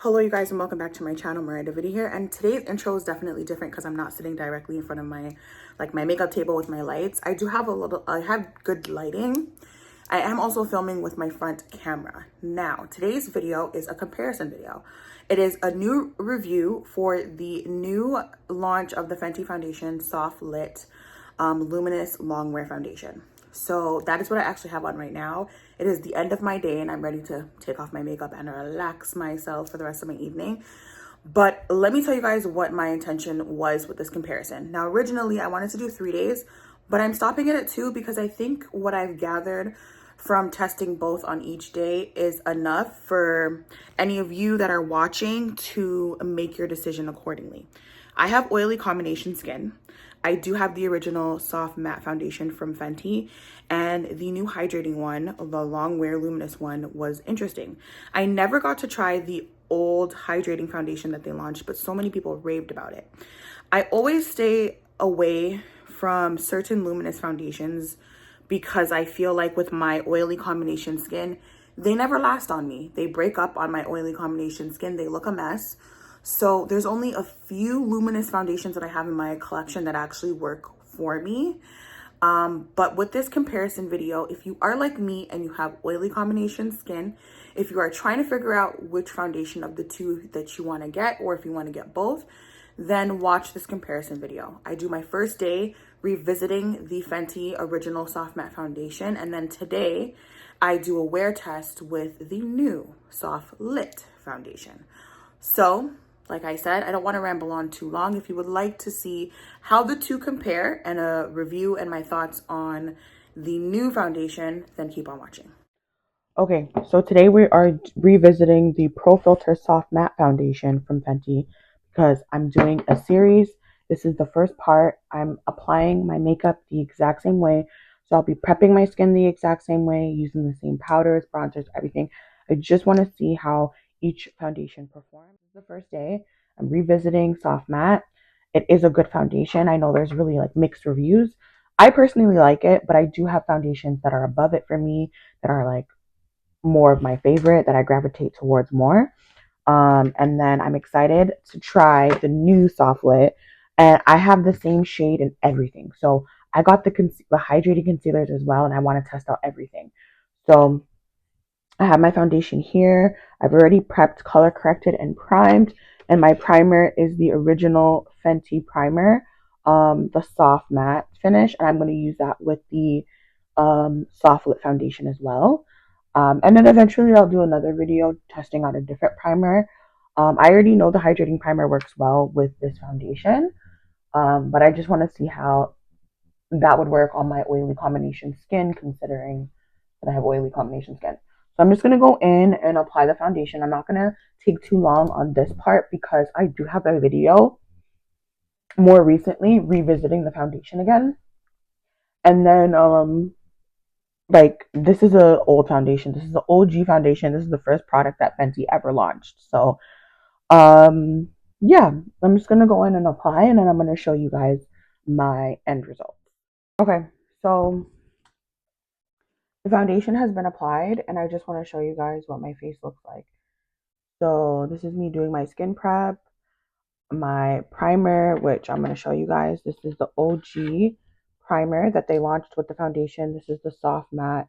Hello you guys and welcome back to my channel. Moorea video here, and today's intro is definitely different because I'm not sitting directly in front of my makeup table with my lights. I have good lighting. I am also filming with my front camera. Now today's video is a comparison video. It is a new review for the new launch of the Fenty foundation Softly'lit Luminous Longwear foundation. So that is what I actually have on right now. It is the end of my day and I'm ready to take off my makeup and relax myself for the rest of my evening. But let me tell you guys what my intention was with this comparison. Now, originally I wanted to do 3 days, but I'm stopping it at 2 because I think what I've gathered from testing both on each day is enough for any of you that are watching to make your decision accordingly. I have oily combination skin. I do have the original soft matte foundation from Fenty, and the new hydrating one, the longwear luminous one, was interesting. I never got to try the old hydrating foundation that they launched, but so many people raved about it. I always stay away from certain luminous foundations because I feel like with my oily combination skin, they never last on me. They break up on my oily combination skin. They look a mess. So there's only a few luminous foundations that I have in my collection that actually work for me. But with this comparison video, if you are like me and you have oily combination skin, if you are trying to figure out which foundation of the two that you want to get, or if you want to get both, then watch this comparison video. I do my first day revisiting the Fenty original soft matte foundation, and then today I do a wear test with the new Softly'lit foundation. So like I said, I don't want to ramble on too long. If you would like to see how the two compare and a review and my thoughts on the new foundation, then keep on watching. Okay, so today we are revisiting the Pro Filter Soft Matte Foundation from Fenty because I'm doing a series. This is the first part. I'm applying my makeup the exact same way. So I'll be prepping my skin the exact same way, using the same powders, bronzers, everything. I just want to see how each foundation performs. This is the first day. I'm revisiting Soft Matte. It is a good foundation. I know there's really mixed reviews. I personally like it, but I do have foundations that are above it for me, that are more of my favorite, that I gravitate towards more. And then I'm excited to try the new Softly'lit, and I have the same shade and everything. So I got the hydrating concealers as well, and I want to test out everything. So I have my foundation here. I've already prepped, color corrected, and primed. And my primer is the original Fenty primer, the soft matte finish. And I'm going to use that with the Softly'lit foundation as well. And then eventually I'll do another video testing out a different primer. I already know the hydrating primer works well with this foundation. But I just want to see how that would work on my oily combination skin, considering that I have oily combination skin. So I'm just going to go in and apply the foundation. I'm not going to take too long on this part because I do have a video more recently revisiting the foundation again. And then, this is an old foundation. This is an OG foundation. This is the first product that Fenty ever launched. So, yeah, I'm just going to go in and apply, and then I'm going to show you guys my end result. Okay, so the foundation has been applied, and I just want to show you guys what my face looks like. So this is me doing my skin prep, my primer, which I'm going to show you guys. This is the OG primer that they launched with the foundation. This is the soft matte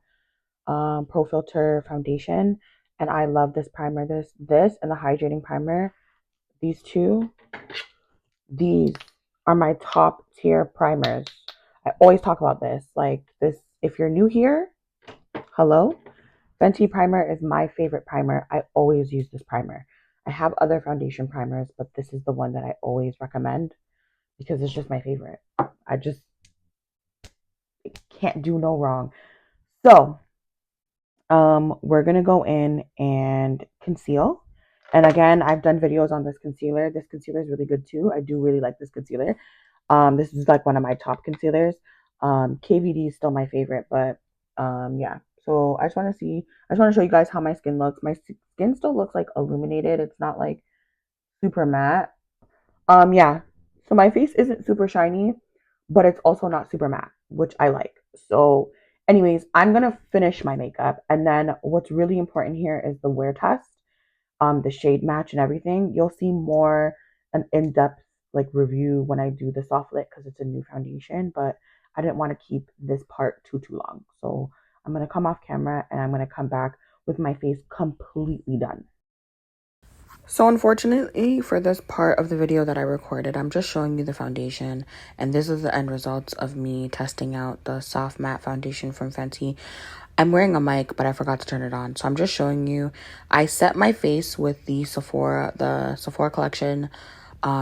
Pro Filter foundation, and I love this primer. This and the hydrating primer. These are my top tier primers. I always talk about this. If you're new here, hello. Fenty primer is my favorite primer. I always use this primer. I have other foundation primers, but this is the one that I always recommend because it's just my favorite. I just can't do no wrong. So, we're going to go in and conceal. And again, I've done videos on this concealer. This concealer is really good too. I do really like this concealer. This is one of my top concealers. KVD is still my favorite, but yeah. So I just want to show you guys how my skin looks. My skin still looks illuminated. It's not super matte. Yeah. So my face isn't super shiny, but it's also not super matte, which I like. So anyways, I'm going to finish my makeup. And then what's really important here is the wear test. the shade match and everything. You'll see more an in-depth like review when I do the soft lit because it's a new foundation, but I didn't want to keep this part too long. So I'm gonna come off camera and I'm gonna come back with my face completely done. So unfortunately for this part of the video that I recorded, I'm just showing you the foundation, and this is the end results of me testing out the soft matte foundation from Fenty. I'm wearing a mic, but I forgot to turn it on, so I'm just showing you. I set my face with the Sephora Collection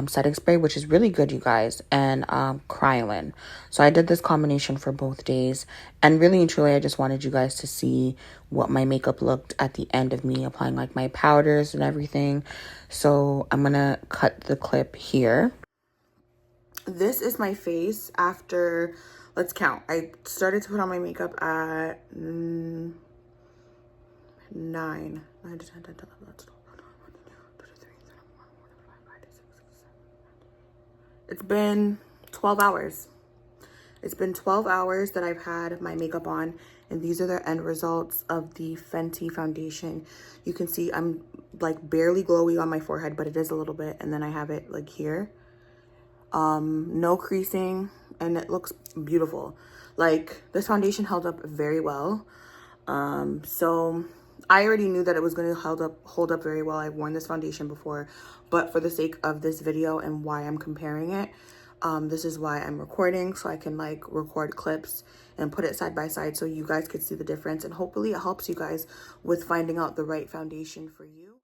setting spray, which is really good, you guys, and Kryolan. So I did this combination for both days, and really and truly I just wanted you guys to see what my makeup looked at the end of me applying like my powders and everything. So I'm gonna cut the clip here. This is my face after, let's count. I started to put on my makeup at 9 9 to 10, 10 to 11, let's go. It's been 12 hours. It's been 12 hours that I've had my makeup on, and these are the end results of the Fenty foundation. You can see I'm like barely glowy on my forehead, but it is a little bit, and then I have it like here. No creasing, and it looks beautiful. Like, this foundation held up very well. So I already knew that it was going to hold up very well. I've worn this foundation before, but for the sake of this video and why I'm comparing it, this is why I'm recording, so I can like record clips and put it side by side so you guys could see the difference, and hopefully it helps you guys with finding out the right foundation for you.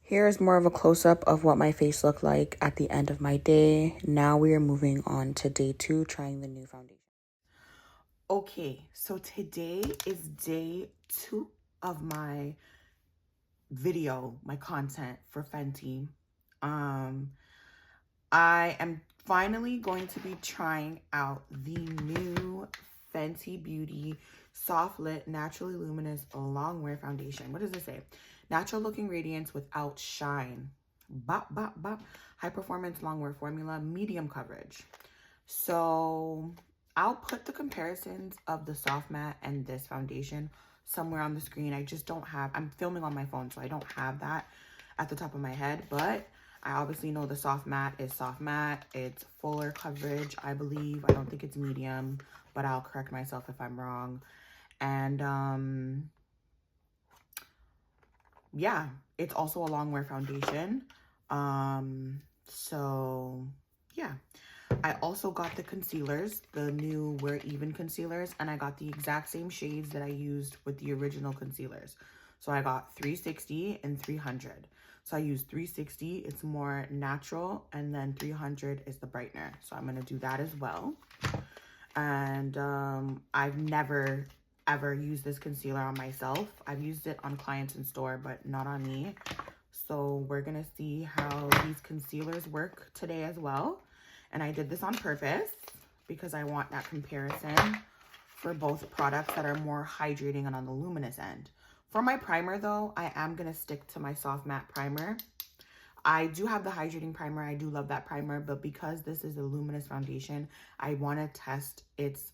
Here is more of a close-up of what my face looked like at the end of my day. Now we are moving on to day 2, trying the new foundation. Okay, so today is day 2 of my video, my content for Fenty. I am finally going to be trying out the new Fenty Beauty Softly'lit Naturally Luminous Longwear Foundation. What does it say? Natural looking radiance without shine. Bop, bop, bop. High performance longwear formula, medium coverage. So I'll put the comparisons of the soft matte and this foundation somewhere on the screen. I just don't have, I'm filming on my phone, so I don't have that at the top of my head, but I obviously know the soft matte is soft matte. It's fuller coverage, I believe. I don't think it's medium, but I'll correct myself if I'm wrong. And yeah, it's also a longwear foundation. So yeah. I also got the concealers, the new Wear Even concealers, and I got the exact same shades that I used with the original concealers. So I got 360 and 300. So I used 360, it's more natural, and then 300 is the brightener. So I'm gonna do that as well. And I've never ever used this concealer on myself. I've used it on clients in store, but not on me. So we're gonna see how these concealers work today as well. And I did this on purpose because I want that comparison for both products that are more hydrating and on the luminous end. For my primer though, I am gonna stick to my soft matte primer. I do have the hydrating primer. I do love that primer, but because this is a luminous foundation, I wanna test its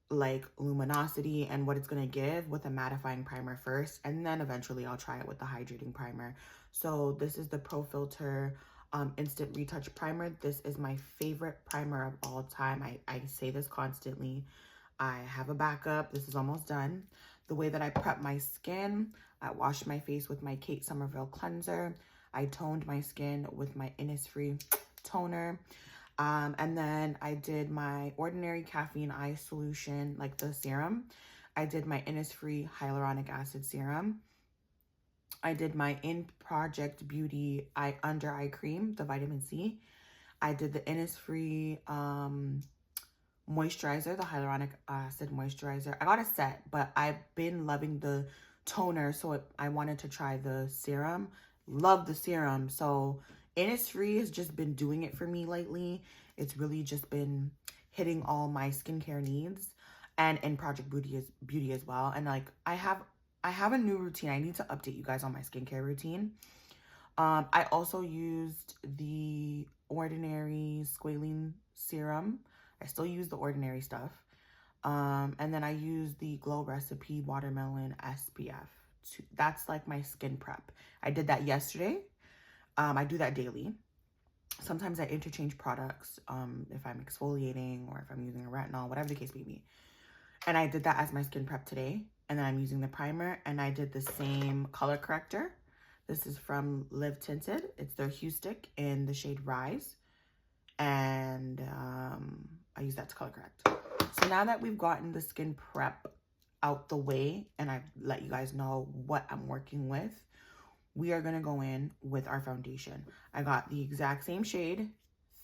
like luminosity and what it's gonna give with a mattifying primer first, and then eventually I'll try it with the hydrating primer. So this is the Pro Filter Instant Retouch Primer. This is my favorite primer of all time. I say this constantly. I have a backup. This is almost done. The way that I prep my skin, I washed my face with my Kate Somerville cleanser. I toned my skin with my Innisfree toner. And then I did my Ordinary Caffeine Eye Solution, like the serum. I did my Innisfree Hyaluronic Acid Serum. I did my In Project Beauty Under Eye Cream, the vitamin C. I did the Innisfree moisturizer, the hyaluronic acid moisturizer. I got a set, but I've been loving the toner, so I wanted to try the serum. Love the serum. So Innisfree has just been doing it for me lately. It's really just been hitting all my skincare needs, and In Project Beauty as well. And like I have a new routine. I need to update you guys on my skincare routine. I also used the Ordinary Squalene Serum. I still use the Ordinary stuff. And then I used the Glow Recipe Watermelon SPF that's like my skin prep. I did that yesterday. I do that daily. Sometimes I interchange products if I'm exfoliating or if I'm using a retinol, whatever the case may be. And I did that as my skin prep today. And then I'm using the primer, and I did the same color corrector. This is from Live Tinted. It's their Hue Stick in the shade Rise. And I use that to color correct. So now that we've gotten the skin prep out the way and I've let you guys know what I'm working with, we are going to go in with our foundation. I got the exact same shade,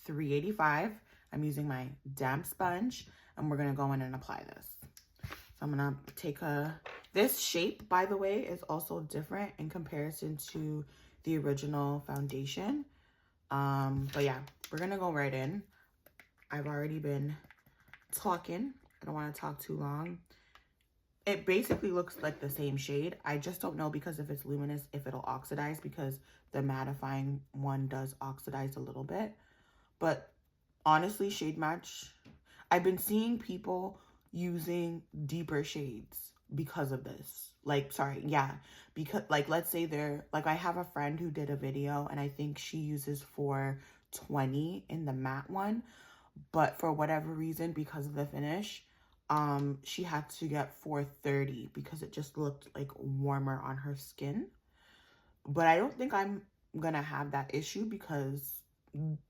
385. I'm using my damp sponge, and we're going to go in and apply this. So I'm going to take this shape, by the way, is also different in comparison to the original foundation. But yeah, we're going to go right in. I've already been talking. I don't want to talk too long. It basically looks like the same shade. I just don't know, because if it's luminous, if it'll oxidize, because the mattifying one does oxidize a little bit. But honestly, shade match, I've been seeing people using deeper shades because of this. Like, sorry, yeah, because like, let's say they're like, I have a friend who did a video, and I think she uses 420 in the matte one, but for whatever reason, because of the finish, she had to get 430 because it just looked like warmer on her skin. But I don't think I'm gonna have that issue, because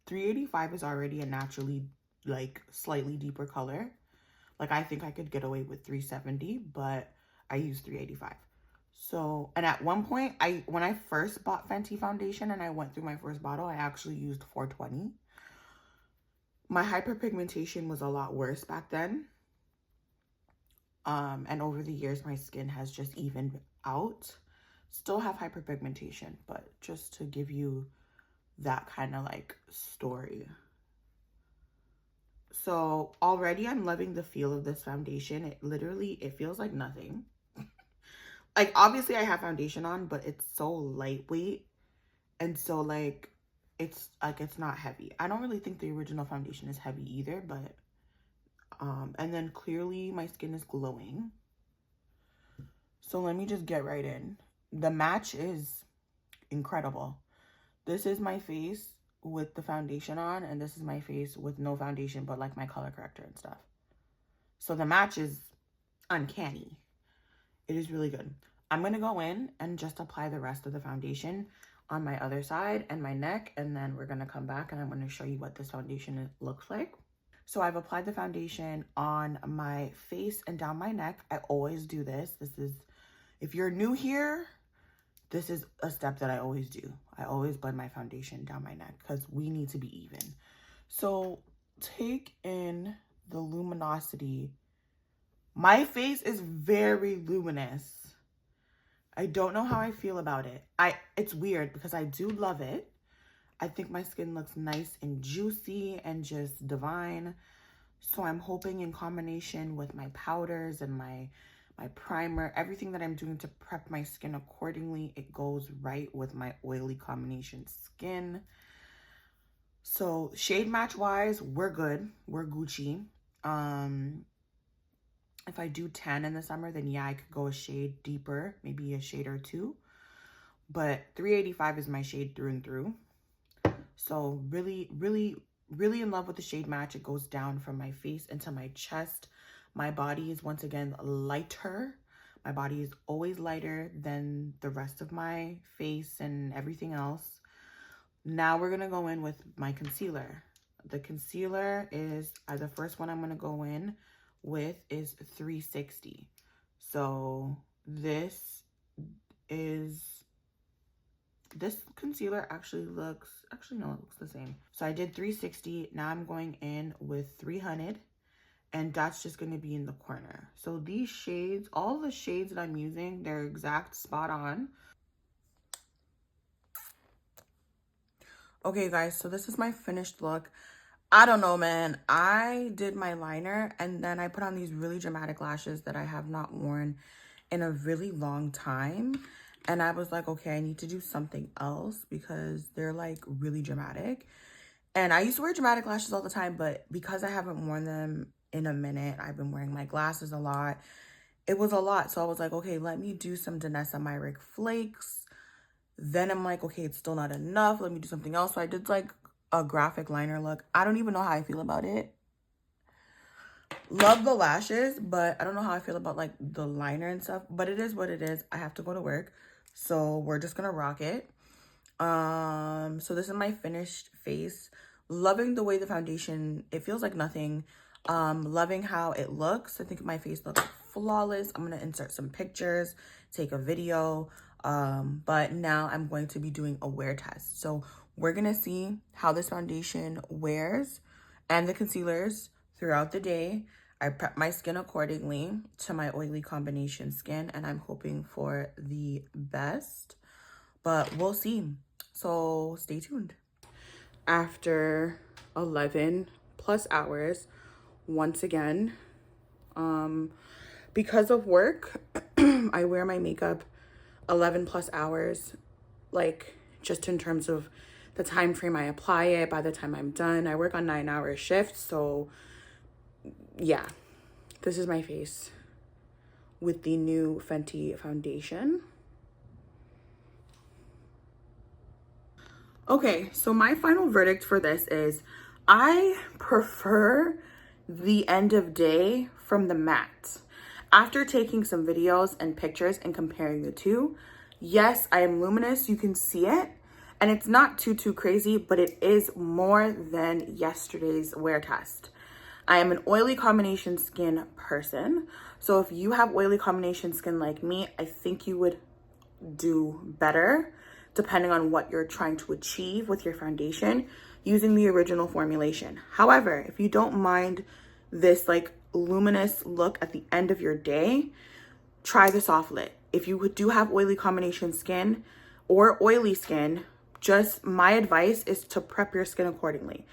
385 is already a naturally like slightly deeper color. Like, I think I could get away with 370, but I use 385. So, and at one point, when I first bought Fenty foundation and I went through my first bottle, I actually used 420. My hyperpigmentation was a lot worse back then. And over the years, my skin has just evened out. Still have hyperpigmentation, but just to give you that kind of like story. So already I'm loving the feel of this foundation. It feels like nothing. Like, obviously I have foundation on, but it's so lightweight. And so like, it's not heavy. I don't really think the original foundation is heavy either, but, and then clearly my skin is glowing. So let me just get right in. The match is incredible. This is my face with the foundation on, and this is my face with no foundation, but like my color corrector and stuff. So the match is uncanny. It is really good. I'm going to go in and just apply the rest of the foundation on my other side and my neck, and then we're going to come back and I'm going to show you what this foundation looks like. So I've applied the foundation on my face and down my neck. I always do this. If you're new here, this is a step that I always do. I always blend my foundation down my neck because we need to be even. So take in the luminosity. My face is very luminous. I don't know how I feel about it. It's weird because I do love it. I think my skin looks nice and juicy and just divine. So I'm hoping in combination with my powders and my primer, everything that I'm doing to prep my skin accordingly, it goes right with my oily combination skin. So shade match wise, we're good. We're Gucci. If I do tan in the summer, then yeah, I could go a shade deeper, maybe a shade or two. But 385 is my shade through and through. So really, really, really in love with the shade match. It goes down from my face into my chest. My body is once again lighter. My body is always lighter than the rest of my face and everything else. Now we're going to go in with my concealer. The concealer is the first one I'm going to go in with is 360. So this concealer actually looks, it looks the same. So I did 360. Now I'm going in with 300. And that's just going to be in the corner. So these shades, all the shades that I'm using, they're exact spot on. Okay, guys, so this is my finished look. I don't know, man. I did my liner and then I put on these really dramatic lashes that I have not worn in a really long time. And I was like, okay, I need to do something else because they're like really dramatic. And I used to wear dramatic lashes all the time, but because I haven't worn them in a minute, I've been wearing my glasses a lot it was a lot. So I was like, okay, let me do some Danessa Myrick Flakes. Then I'm like, okay, it's still not enough. Let me do something else. So I did like a graphic liner look. I don't even know how I feel about it. Love the lashes, but I don't know how I feel about like the liner and stuff. But it is what it is. I have to go to work. So we're just gonna rock it. So this is my finished face. Loving the way the foundation, it feels like nothing. Loving how it looks. I think my face looks flawless. I'm gonna insert some pictures, take a video. But now I'm going to be doing a wear test. So we're gonna see how this foundation wears and the concealers throughout the day. I prep my skin accordingly to my oily combination skin, and I'm hoping for the best, but we'll see. So stay tuned. After 11 plus hours, once again, because of work, I wear my makeup 11 plus hours, like just in terms of the time frame I apply it. By the time I'm done, I work on 9-hour shifts. So yeah, this is my face with the new Fenty foundation. Okay, so my final verdict for this is I prefer the end of day from the matte. After taking some videos and pictures and comparing the two, yes, I am luminous, you can see it, and it's not too crazy, but it is more than yesterday's wear test. I am an oily combination skin person, so if you have oily combination skin like me, I think you would do better depending on what you're trying to achieve with your foundation using the original formulation. However, if you don't mind this like luminous look at the end of your day, try the Softly'lit. If you do have oily combination skin or oily skin, just my advice is to prep your skin accordingly.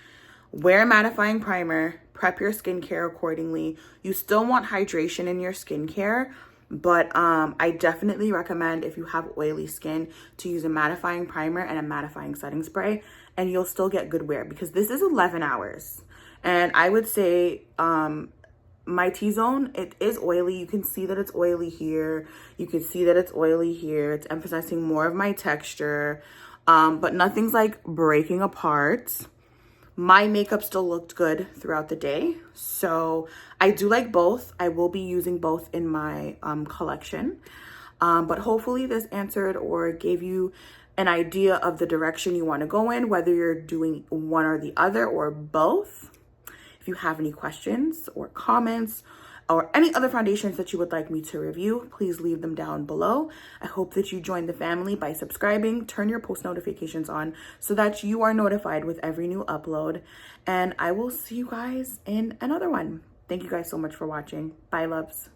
Wear a mattifying primer, prep your skincare accordingly. You still want hydration in your skincare, but I definitely recommend, if you have oily skin, to use a mattifying primer and a mattifying setting spray, and you'll still get good wear, because this is 11 hours. And I would say my T-zone, it is oily. You can see that it's oily here. You can see that it's oily here. It's emphasizing more of my texture, but nothing's like breaking apart. My makeup still looked good throughout the day, so I do like both. I will be using both in my collection, but hopefully this answered or gave you an idea of the direction you want to go in, whether you're doing one or the other or both. If you have any questions or comments or any other foundations that you would like me to review, please leave them down below. I hope that you join the family by subscribing, turn your post notifications on so that you are notified with every new upload. And I will see you guys in another one. Thank you guys so much for watching. Bye, loves.